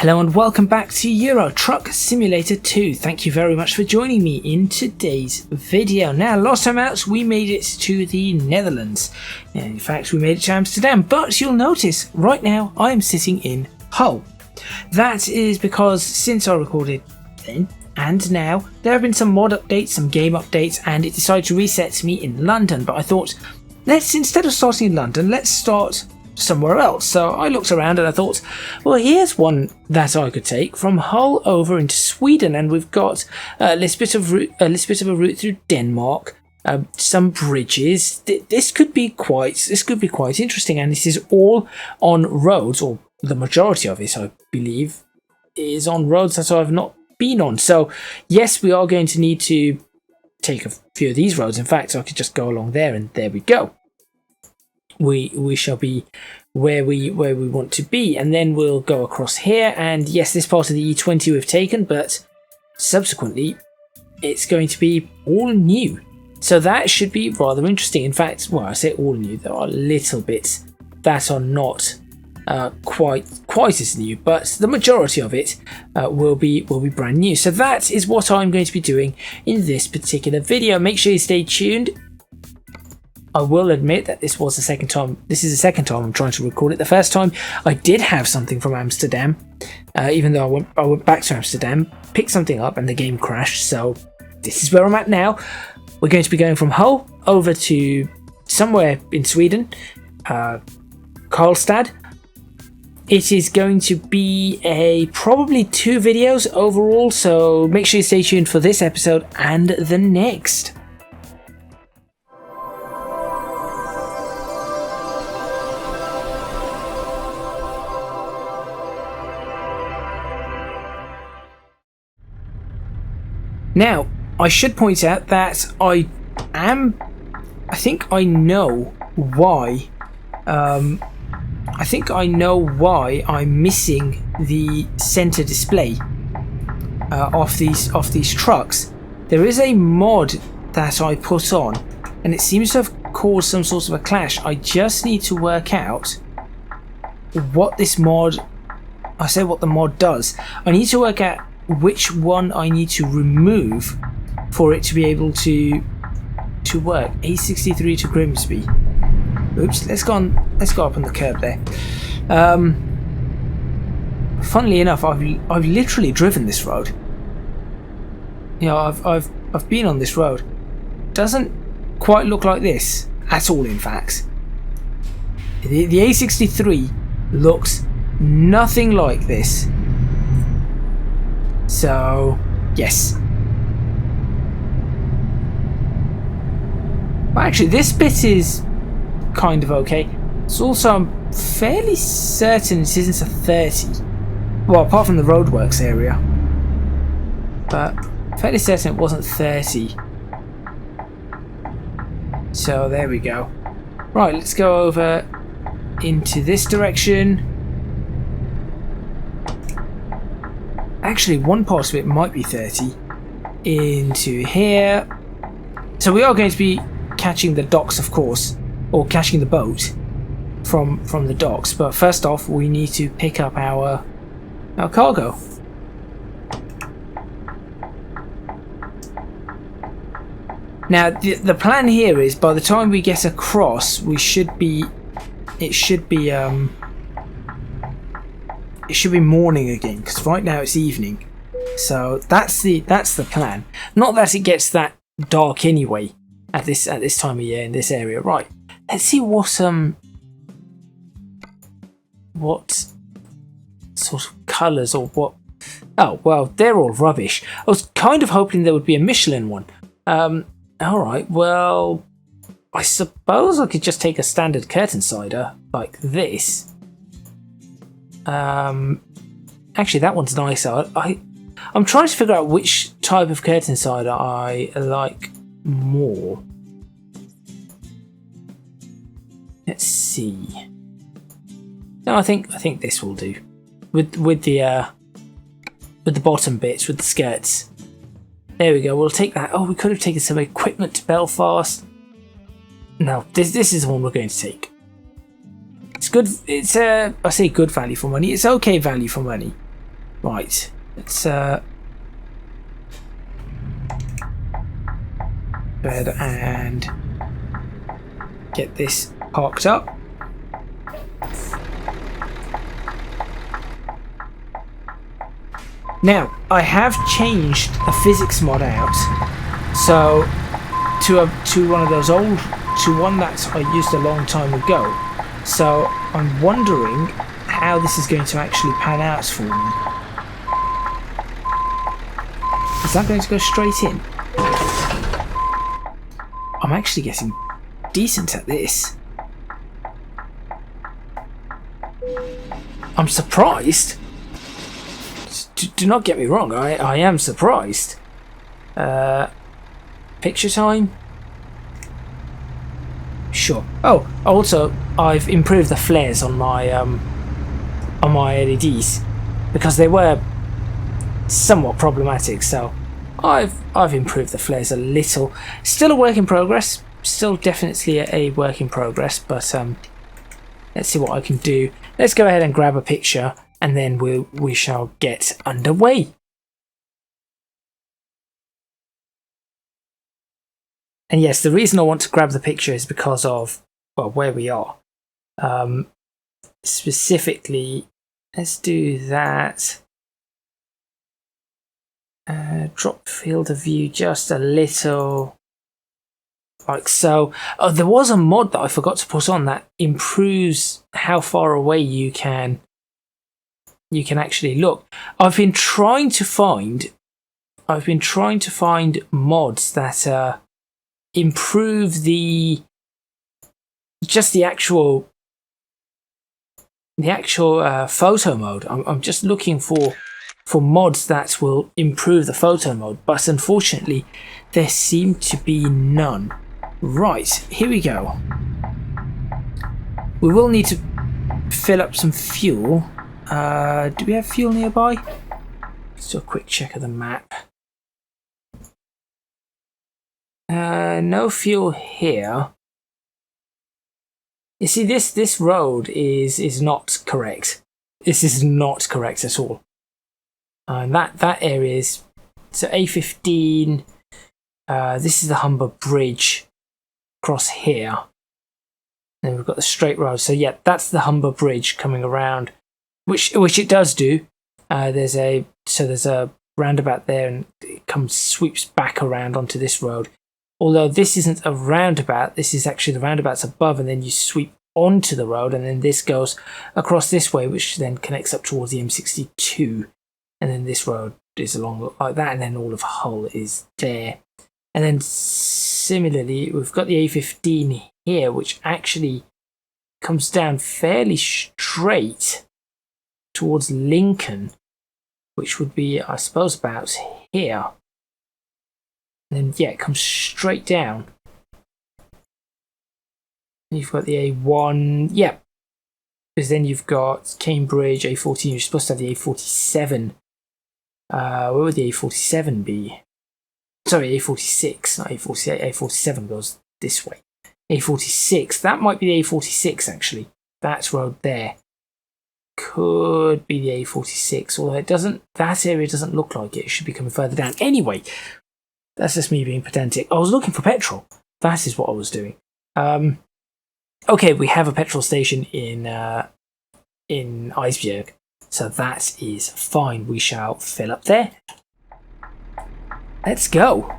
Hello and welcome back to Euro Truck Simulator 2. Thank you very much for joining me in today's video. Now, last time out we made it to the Netherlands. In fact, we made it to Amsterdam, but you'll notice right now I am sitting in Hull. That is because since I recorded then and now, there have been some mod updates, some game updates, and it decided to reset me in London. But I thought, instead of starting in London, let's start somewhere else. So I looked around and I thought, well, here's one that I could take from Hull over into Sweden, and we've got a little bit of a route through Denmark, some bridges. This could be quite interesting, and this is all on roads, or the majority of it, I believe, is on roads that I've not been on. So yes, we are going to need to take a few of these roads. In fact, I could just go along there, and there we go. We shall be where we want to be, and then we'll go across here. And yes, this part of the E20 we've taken, but subsequently it's going to be all new, so that should be rather interesting. In fact, well, I say all new, there are little bits that are not quite as new, but the majority of it will be brand new. So that is what I'm going to be doing in this particular video. Make sure you stay tuned. I will admit that this is the second time I'm trying to record it. The first time I did have something from Amsterdam, even though I went back to Amsterdam, picked something up, and the game crashed. So this is where I'm at now. We're going to be going from Hull over to somewhere in Sweden, Karlstad. It is going to be probably 2 videos overall, so make sure you stay tuned for this episode and the next. Now, I should point out that I think I know why I'm missing the center display off these trucks. There is a mod that I put on, and it seems to have caused some sort of a clash. I just need to work out what the mod does. I need to work out which one I need to remove for it to be able to work. A63 to Grimsby. Oops, let's go up on the curb there. Funnily enough, I've literally driven this road. You know, I've been on this road. Doesn't quite look like this at all, in fact. The A63 looks nothing like this. So, yes. Well, actually, this bit is kind of okay. It's also, I'm fairly certain it isn't a 30. Well, apart from the roadworks area. But fairly certain it wasn't 30. So, there we go. Right, let's go over into this direction. Actually, one part of it might be 30 into here. So we are going to be catching the docks, of course, or catching the boat from the docks. But first off, we need to pick up our cargo. Now, the plan here is by the time we get across, it should be morning again, because right now it's evening. So that's the plan. Not that it gets that dark anyway at this time of year in this area. Right. Let's see what sort of colours or what. Oh well, they're all rubbish. I was kind of hoping there would be a Michelin one. All right. Well, I suppose I could just take a standard curtain cider like this. Actually, that one's nicer. I'm trying to figure out which type of curtain cider I like more. Let's see. No, I think this will do. With the bottom bits, with the skirts. There we go. We'll take that. Oh, we could have taken some equipment to Belfast. No, this is the one we're going to take. It's good. It's I say good value for money. It's okay value for money. Right, let's bed and get this parked up. Now, I have changed a physics mod out, so to one of those old, to one that I used a long time ago. So I'm wondering how this is going to actually pan out for me. Is that going to go straight in? I'm actually getting decent at this. I'm surprised. Do not get me wrong, I am surprised. Picture time? Sure. Oh, also, I've improved the flares on my LEDs because they were somewhat problematic, so I've improved the flares a little. Still a work in progress. Still definitely a work in progress, but let's see what I can do. Let's go ahead and grab a picture, and then we shall get underway. And yes, the reason I want to grab the picture is because of, well, where we are. Specifically, let's do that. Drop field of view just a little, like so. Oh, there was a mod that I forgot to put on that improves how far away you can actually look. I've been trying to find mods that improve the actual photo mode. I'm just looking for mods that will improve the photo mode, but unfortunately there seem to be none. Right, here we go. We will need to fill up some fuel. Do we have fuel nearby? Let's do a quick check of the map. No fuel here. You see, this road is not correct. This is not correct at all. And that area is, so A15. This is the Humber Bridge across here. And we've got the straight road. So yeah, that's the Humber Bridge coming around, which it does do. There's a roundabout there, and it sweeps back around onto this road. Although this isn't a roundabout, this is actually the roundabout's above, and then you sweep onto the road, and then this goes across this way, which then connects up towards the M62. And then this road is along like that, and then all of Hull is there. And then similarly, we've got the A15 here, which actually comes down fairly straight towards Lincoln, which would be, I suppose, about here. And then, yeah, it comes straight down. And you've got the A1, yeah. Because then you've got Cambridge, A14, you're supposed to have the A47. Where would the A47 be? Sorry, A46, not A48. A47 goes this way. A46, that might be the A46 actually. That road there could be the A46, although it doesn't. That area doesn't look like it. It should be coming further down. Anyway, that's just me being pedantic. I was looking for petrol. That is what I was doing. Okay, we have a petrol station in Iceberg. So that is fine. We shall fill up there. Let's go.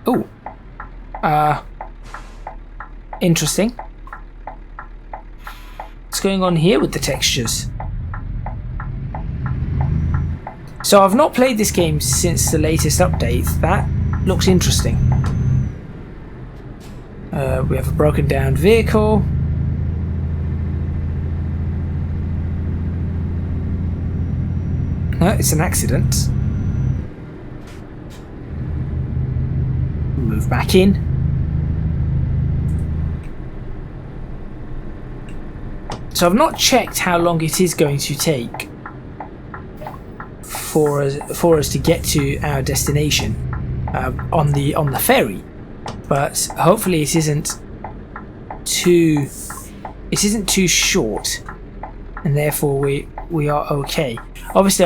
Oh. Interesting. What's going on here with the textures? So I've not played this game since the latest update. That looks interesting. We have a broken down vehicle. No, it's an accident. Move back in. So I've not checked how long it is going to take for us to get to our destination on the ferry. But hopefully it isn't too short, and therefore we are okay. Obviously,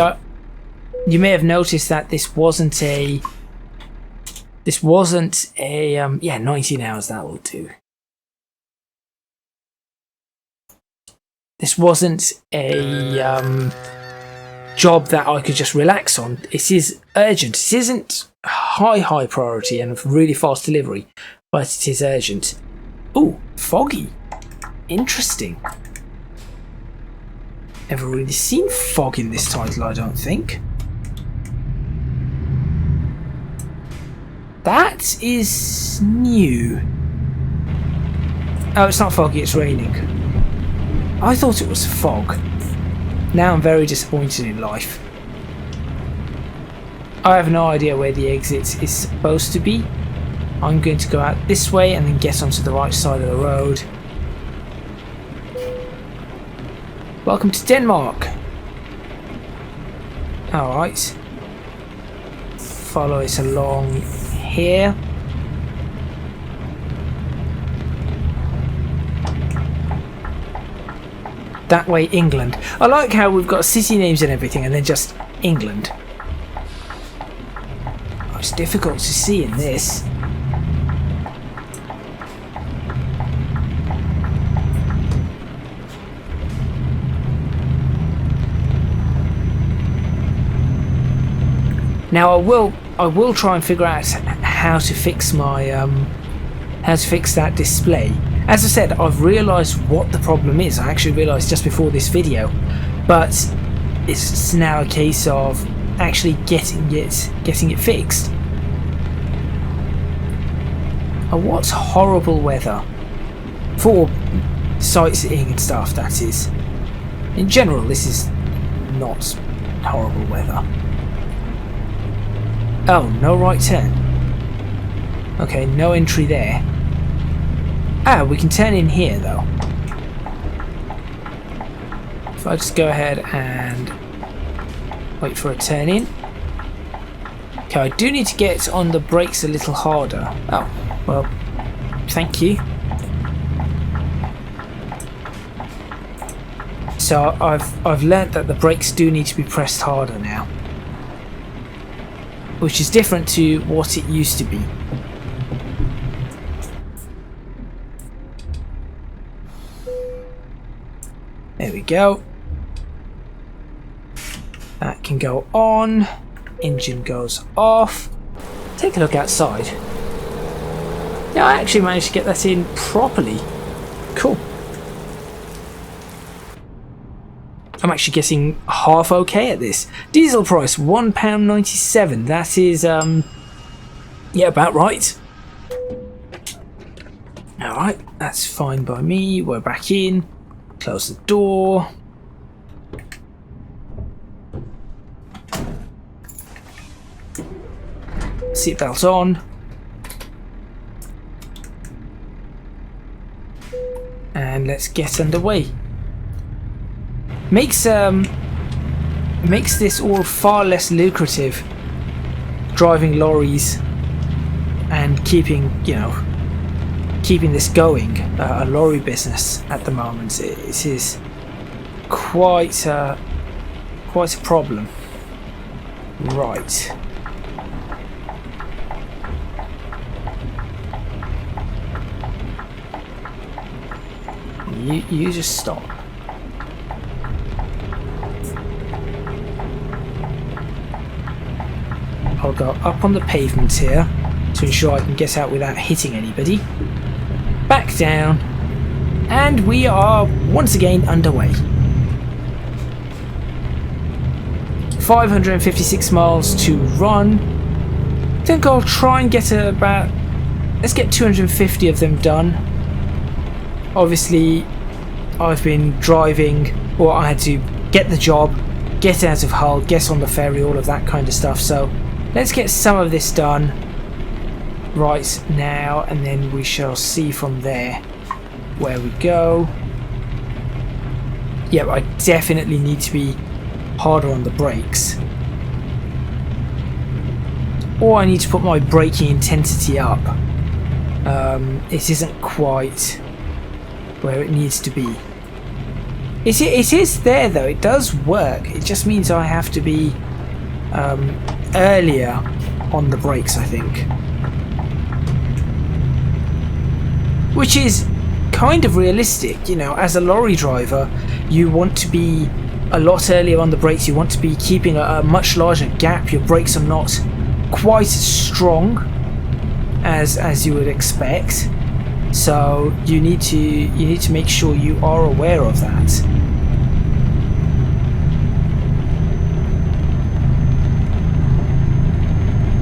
you may have noticed that this wasn't a yeah, 19 hours, that will do. This wasn't a job that I could just relax on. It is urgent. It isn't high priority and of really fast delivery, but it is urgent. Ooh, foggy. Interesting. Never really seen fog in this title, I don't think. That is new. Oh, it's not foggy, it's raining. I thought it was fog. Now I'm very disappointed in life. I have no idea where the exit is supposed to be. I'm going to go out this way and then get onto the right side of the road. Welcome to Denmark. Alright. Follow it along here. That way, England. I like how we've got city names and everything and then just England. Oh, it's difficult to see in this. Now I will try and figure out how to fix my that display. As I said, I've realised what the problem is. I actually realised just before this video, but it's now a case of actually getting it fixed. Oh, what's horrible weather for sightseeing and stuff? That is, in general, this is not horrible weather. Oh, no right turn. Okay, no entry there. Ah, we can turn in here though. If I just go ahead and wait for a turn in. Okay, I do need to get on the brakes a little harder. Oh, well, thank you. So I've learnt that the brakes do need to be pressed harder now, which is different to what it used to be. There we go. That can go on. Engine goes off. Take a look outside. Yeah, I actually managed to get that in properly. Cool. I'm actually getting half okay at this. Diesel price £1.97. That is yeah, about right. Alright, that's fine by me. We're back in. Close the door. Seatbelt on. And let's get underway. Makes this all far less lucrative driving lorries and keeping this going, a lorry business at the moment. It is quite a problem. Right. You just stop. I'll go up on the pavement here to ensure I can get out without hitting anybody. Back down, and we are once again underway. 556 miles to run. I think I'll try and get let's get 250 of them done. Obviously, I've been driving, or I had to get the job, get out of Hull, get on the ferry, all of that kind of stuff. So let's get some of this done right now, and then we shall see from there where we go. Yeah, I definitely need to be harder on the brakes, or I need to put my braking intensity up. It isn't quite where it needs to be. It is there though, it does work. It just means I have to be earlier on the brakes, I think. Which is kind of realistic, you know, as a lorry driver, you want to be a lot earlier on the brakes, you want to be keeping a much larger gap, your brakes are not quite as strong as you would expect. So you need to make sure you are aware of that.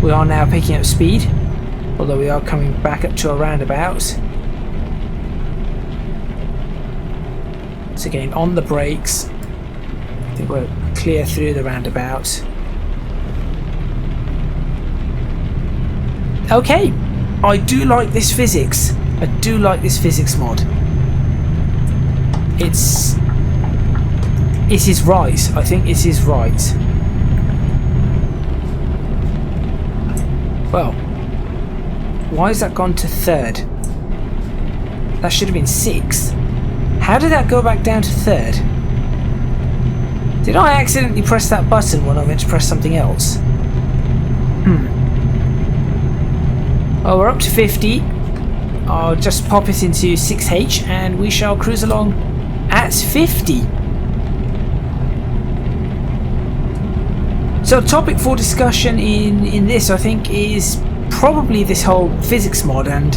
We are now picking up speed, although we are coming back up to a roundabout. So again, on the brakes, I think we're clear through the roundabout. Okay, I do like this physics. I do like this physics mod. It is right. I think it is right. Well, why has that gone to 3rd? That should have been 6th. How did that go back down to 3rd? Did I accidentally press that button when I meant to press something else? Oh, we're up to 50. I'll just pop it into 6H and we shall cruise along at 50. So topic for discussion in this, I think, is probably this whole physics mod and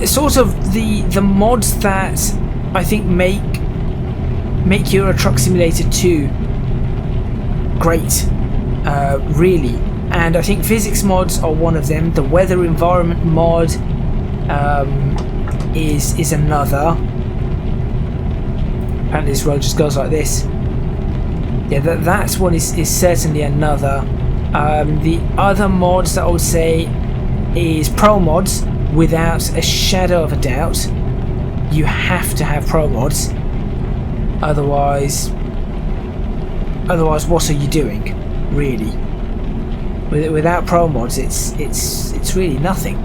sort of the mods that I think make Euro Truck Simulator 2 great, really. And I think physics mods are one of them. The weather environment mod is another. Apparently this road just goes like this. Yeah, that one is certainly another. The other mods that I would say is Pro Mods, without a shadow of a doubt. You have to have Pro Mods. Otherwise what are you doing, really? Without Pro Mods, it's really nothing.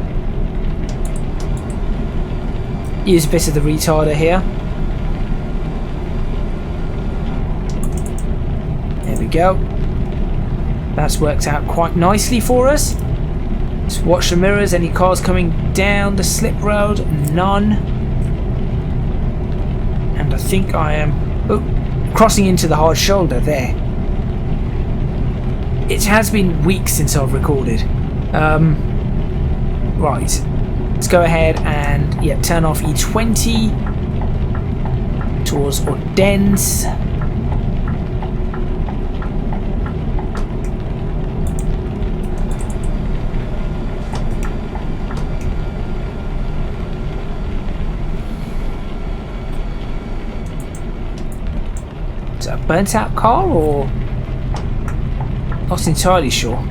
Use a bit of the retarder here. There we go. That's worked out quite nicely for us. Let's watch the mirrors. Any cars coming down the slip road? None. And I think I am crossing into the hard shoulder there. It has been weeks since I've recorded. Right. Let's go ahead and turn off E20 towards Odense. Is that a burnt out car or? Not entirely sure.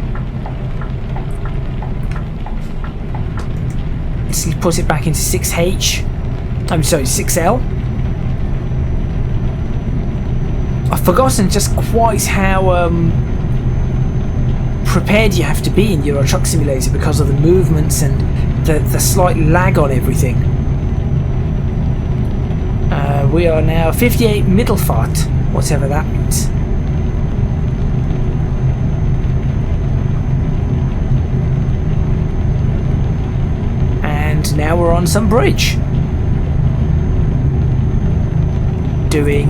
Let's put it back into 6H. I'm sorry, 6L. I've forgotten just quite how prepared you have to be in Euro Truck Simulator because of the movements and the slight lag on everything. We are now 58 Middelfart, whatever that means. And now we're on some bridge. Doing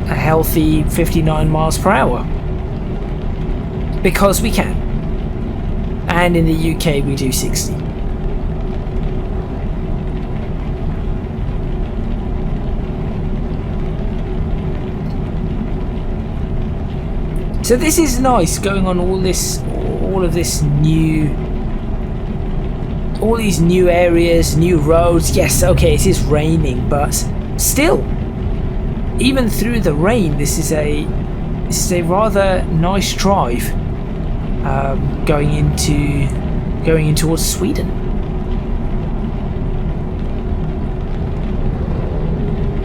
a healthy 59 miles per hour. Because we can. And in the UK we do 60. So this is nice, going on all these new areas, new roads. Yes, okay, it is raining, but still, even through the rain, this is a rather nice drive. Going in towards Sweden.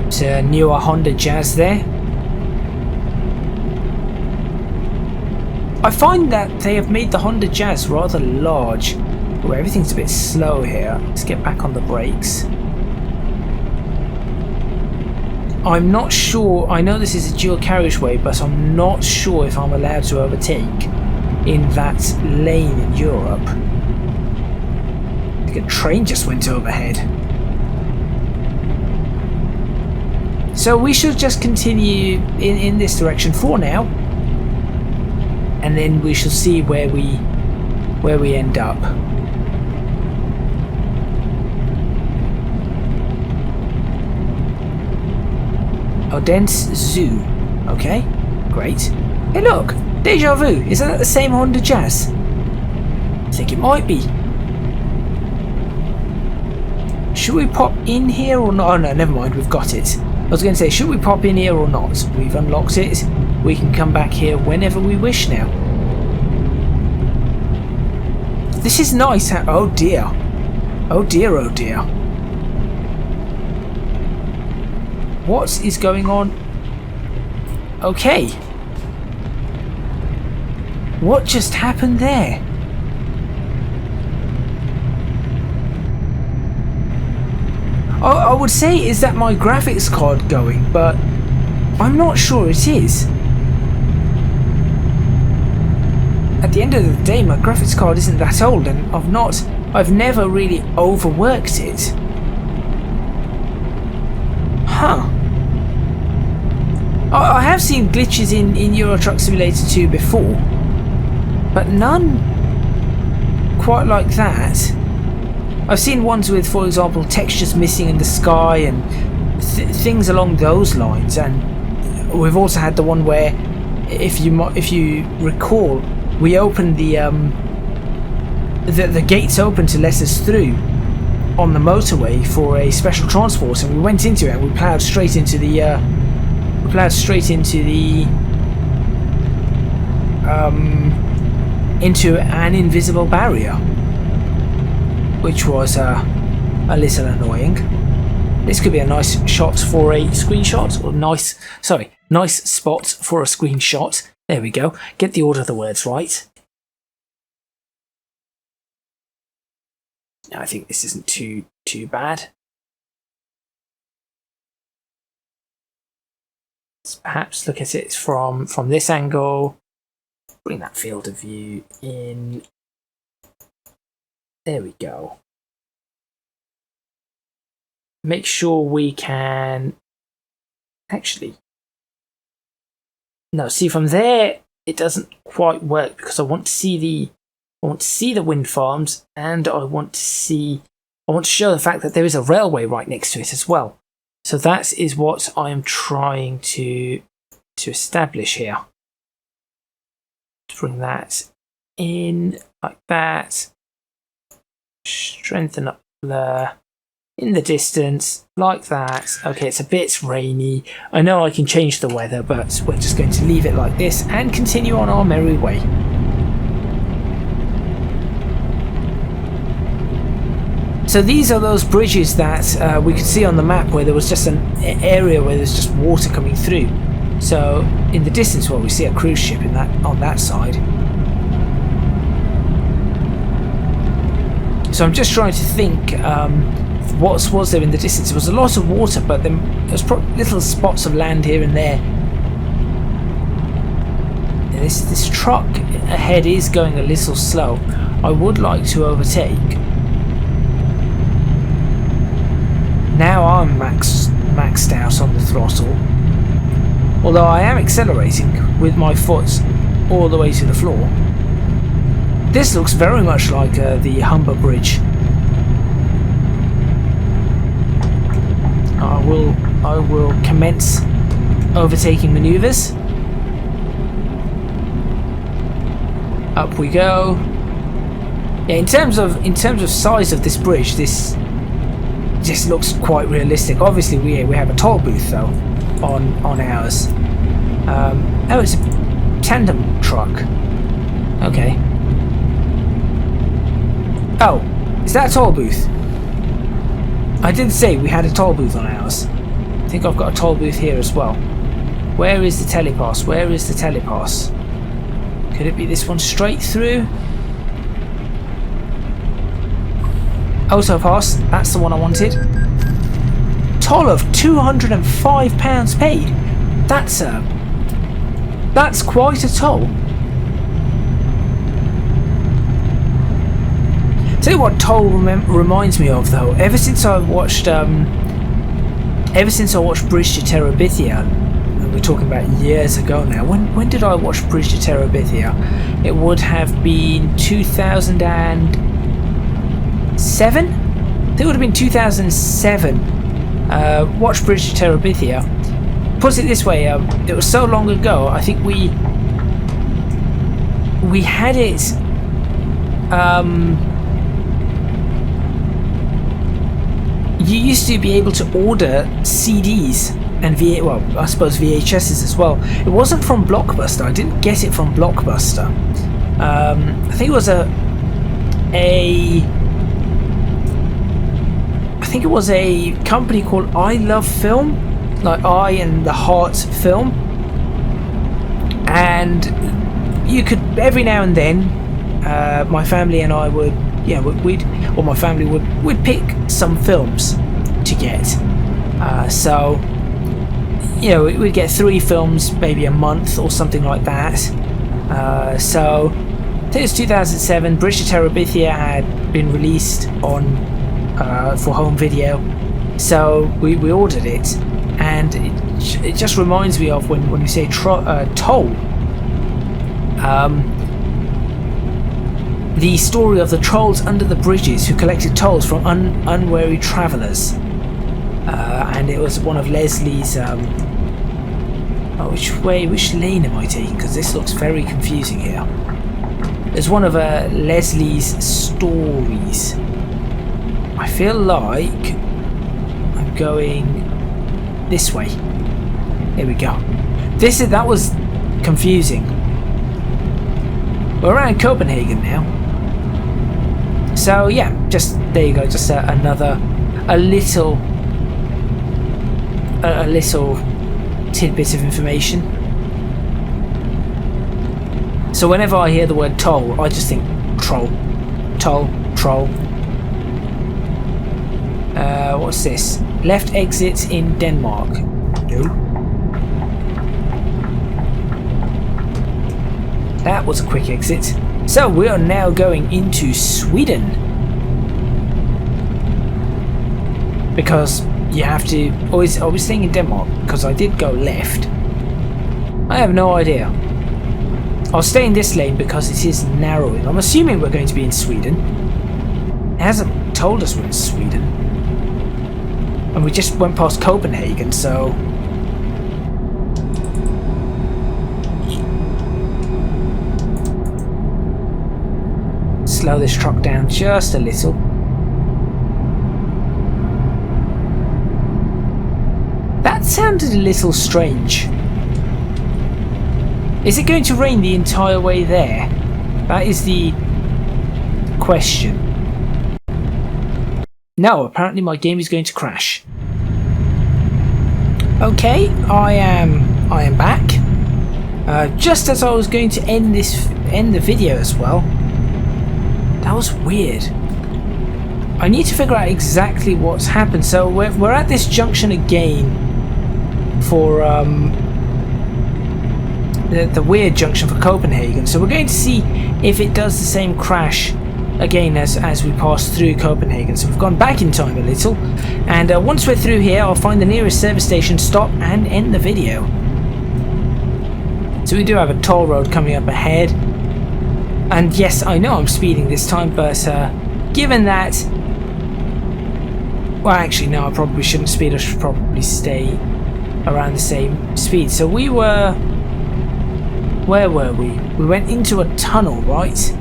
It's a newer Honda Jazz there. I find that they have made the Honda Jazz rather large. Oh, everything's a bit slow here. Let's get back on the brakes. I'm not sure. I know this is a dual carriageway, but I'm not sure if I'm allowed to overtake in that lane in Europe. I think a train just went overhead. So we should just continue in this direction for now, and then we shall see where we end up. Odense Zoo. Okay, great. Hey look, Deja Vu. Isn't that the same Honda Jazz? I think it might be. Should we pop in here or not? Oh no, never mind, we've got it. I was going to say, should we pop in here or not? We've unlocked it. We can come back here whenever we wish now. This is nice. Oh dear. Oh dear, oh dear. What is going on? Okay. What just happened there? I would say, is that my graphics card going? But I'm not sure it is. At the end of the day, my graphics card isn't that old, and I've never really overworked it. Huh. I have seen glitches in Euro Truck Simulator 2 before, but none quite like that. I've seen ones with, for example, textures missing in the sky and things along those lines, and we've also had the one where, if you recall, we opened the gates open to let us through on the motorway for a special transport, and we went into it and we ploughed straight into the into an invisible barrier, which was a little annoying. This could be a nice shot for a screenshot, or nice spot for a screenshot. There we go. Get the order of the words right. I think this isn't too bad. Let's perhaps look at it from this angle. Bring that field of view in. There we go. Make sure we can actually. No, see, from there it doesn't quite work because I want to see the wind farms, and I want to show the fact that there is a railway right next to it as well. So that is what I am trying to establish here. Bring that in like that. Strengthen up blur in the distance like that. Okay, it's a bit rainy. I know I can change the weather, but we're just going to leave it like this and continue on our merry way. So these are those bridges that we could see on the map where there was just an area where there's just water coming through. So in the distance, well, we see a cruise ship on that side. So I'm just trying to think, what was there in the distance? There was a lot of water, but there was probably little spots of land here and there. And this truck ahead is going a little slow. I would like to overtake. Now I'm maxed out on the throttle, although I am accelerating with my foot all the way to the floor. This looks very much like the Humber Bridge. I will commence overtaking maneuvers. Up we go. Yeah, in terms of size of this bridge, this just looks quite realistic. Obviously, we have a toll booth though on ours. Oh, it's a tandem truck. Okay. Oh, is that a toll booth? I did say we had a toll booth on ours. I think I've got a toll booth here as well. Where is the telepass? Where is the telepass? Could it be this one straight through? Auto pass, that's the one I wanted. toll of £205 paid. That's quite a toll. Tell you what toll reminds me of though. Ever since I watched Bridge to Terabithia, we're talking about years ago now. When did I watch Bridge to Terabithia? It would have been 2007. I think it would have been 2007. Watch Bridge to Terabithia. Put it this way, it was so long ago. I think we had it. You used to be able to order CDs and I suppose VHSs as well. It wasn't from Blockbuster. I didn't get it from Blockbuster. I think it was I think it was a company called I Love Film, like I and the Heart Film, and you could every now and then, my family and I would, my family would pick some films to get. So, we'd get 3 films maybe a month or something like that. So, I think it was 2007. Bridge to Terabithia had been released on for home video, so we ordered it, and it just reminds me of when you say toll. The story of the trolls under the bridges who collected tolls from unwary travellers, and it was one of Leslie's. Which lane am I taking? Because this looks very confusing here. It's one of Leslie's stories. I feel like I'm going this way. Here we go. That was confusing. We're around Copenhagen now. So yeah, there you go. Just a little tidbit of information. So whenever I hear the word toll, I just think troll. What's this? Left exit in Denmark. No. That was a quick exit. So we are now going into Sweden, because you have to always staying in Denmark, because I did go left. I have no idea. I'll stay in this lane because it is narrowing. I'm assuming we're going to be in Sweden. It hasn't told us we're in Sweden, and we just went past Copenhagen, so slow this truck down just a little. That sounded a little strange. Is it going to rain the entire way there? That is the question. No, apparently my game is going to crash. Okay, I am back. Just as I was going to end the video as well. That was weird. I need to figure out exactly what's happened. So we're at this junction again for the weird junction for Copenhagen. So we're going to see if it does the same crash again as we pass through Copenhagen. So we've gone back in time a little, and once we're through here, I'll find the nearest service station, stop, and end the video. So we do have a toll road coming up ahead. And yes, I know I'm speeding this time, but given that... Well, actually, no, I probably shouldn't speed. I should probably stay around the same speed. So we were... Where were we? We went into a tunnel, right?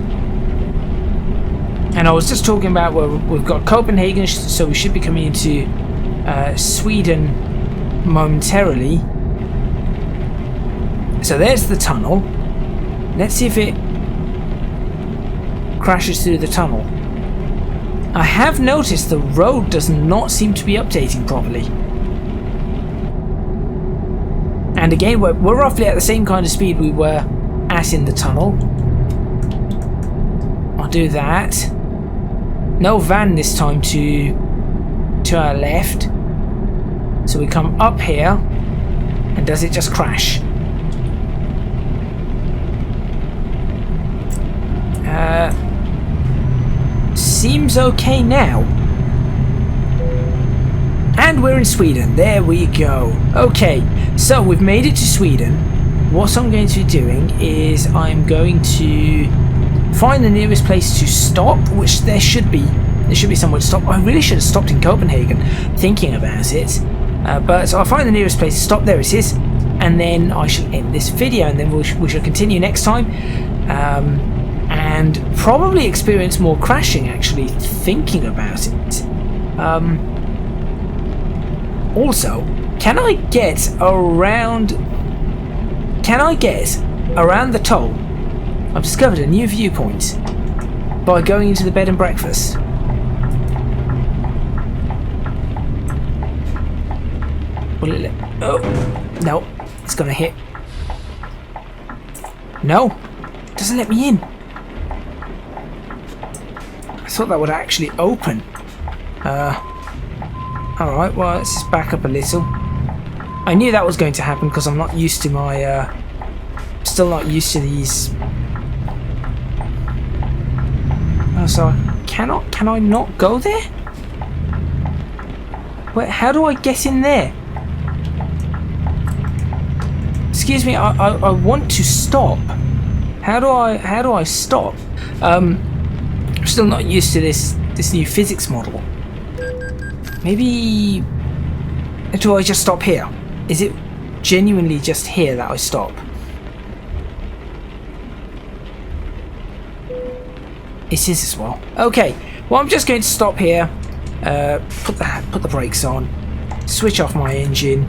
And I was just talking about where we've got Copenhagen, so we should be coming into Sweden momentarily. So there's the tunnel. Let's see if it crashes through the tunnel. I have noticed the road does not seem to be updating properly. And again, we're roughly at the same kind of speed we were at in the tunnel. I'll do that. No van this time to our left. So we come up here, and does it just crash? Seems okay now. And we're in Sweden. There we go. Okay, so we've made it to Sweden. What I'm going to be doing is I'm going to find the nearest place to stop, which there should be. There should be somewhere to stop. I really should have stopped in Copenhagen, thinking about it. But I'll find the nearest place to stop. There it is. And then I shall end this video, and then we shall continue next time. And probably experience more crashing, actually, thinking about it. Also, can I get around the toll? I've discovered a new viewpoint by going into the bed and breakfast. Will it oh, no, it's gonna hit. No, it doesn't let me in. I thought that would actually open. Alright, well, let's just back up a little. I knew that was going to happen because I'm not used to my, still not used to these. Oh, so can I not go there? Wait, how do I get in there? Excuse me, I want to stop. How do I stop? I'm still not used to this new physics model. Maybe do I just stop here? Is it genuinely just here that I stop? It is as well. Okay, well, I'm just going to stop here, put the brakes on, switch off my engine,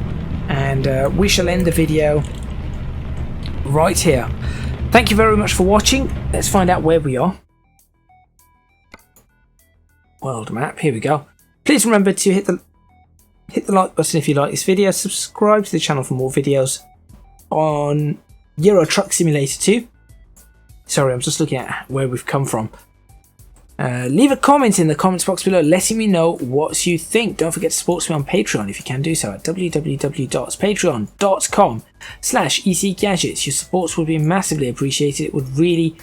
and we shall end the video right here. Thank you very much for watching. Let's find out where we are. World map, here we go. Please remember to hit the like button if you like this video, subscribe to the channel for more videos on Euro Truck Simulator 2. Sorry, I'm just looking at where we've come from. Leave a comment in the comments box below letting me know what you think. Don't forget to support me on Patreon if you can do so at www.patreon.com/ECGadget. Your support would be massively appreciated. It would really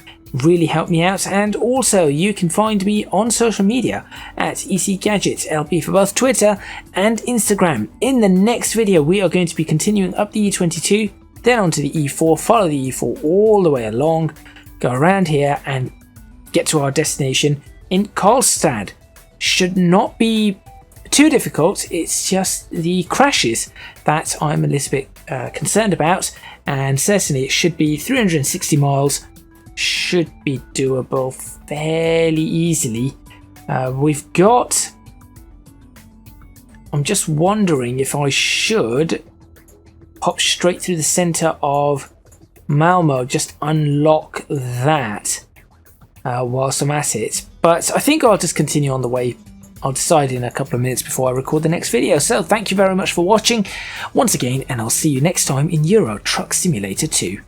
help me out. And also you can find me on social media at ECGadget LP for both Twitter and Instagram. In the next video we are going to be continuing up the E22, then onto the E4, follow the E4 all the way along, go around here and get to our destination in Karlstad. Should not be too difficult, it's just the crashes that I'm a little bit concerned about, and certainly it should be 360 miles, should be doable fairly easily. We've got, I'm just wondering if I should pop straight through the center of Malmo, just unlock that whilst I'm at it, but I think I'll just continue on the way. I'll decide in a couple of minutes before I record the next video. So thank you very much for watching once again, and I'll see you next time in Euro Truck Simulator 2.